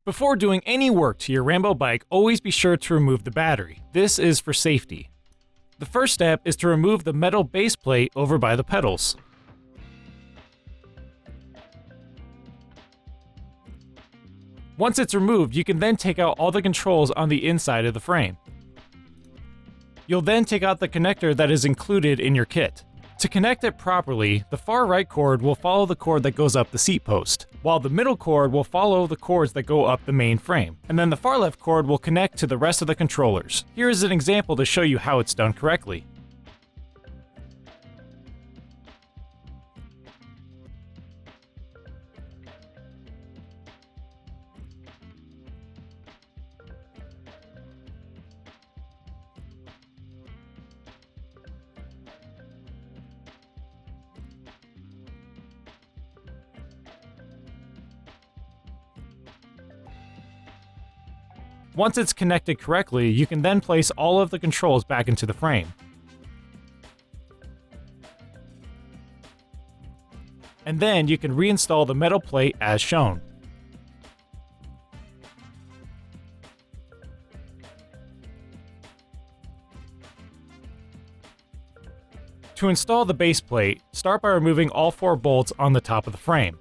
Before doing any work to your Rambo bike, always be sure to remove the battery. This is for safety. The first step is to remove the metal base plate over by the pedals. Once it's removed, you can then take out all the controls on the inside of the frame. You'll then take out the connector that is included in your kit. To connect it properly, the far right cord will follow the cord that goes up the seat post, while the middle cord will follow the cords that go up the main frame, and then the far left cord will connect to the rest of the controllers. Here is an example to show you how it's done correctly. Once it's connected correctly, you can then place all of the controls back into the frame. And then you can reinstall the metal plate as shown. To install the base plate, start by removing all 4 bolts on the top of the frame.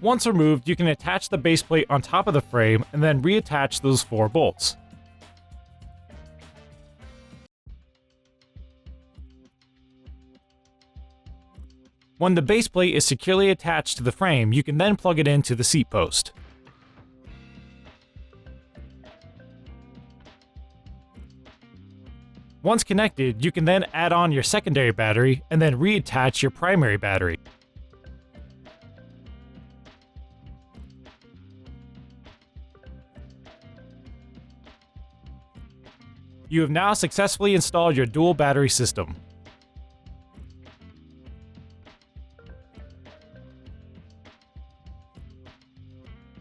Once removed, you can attach the base plate on top of the frame and then reattach those 4 bolts. When the base plate is securely attached to the frame, you can then plug it into the seat post. Once connected, you can then add on your secondary battery and then reattach your primary battery. You have now successfully installed your dual battery system.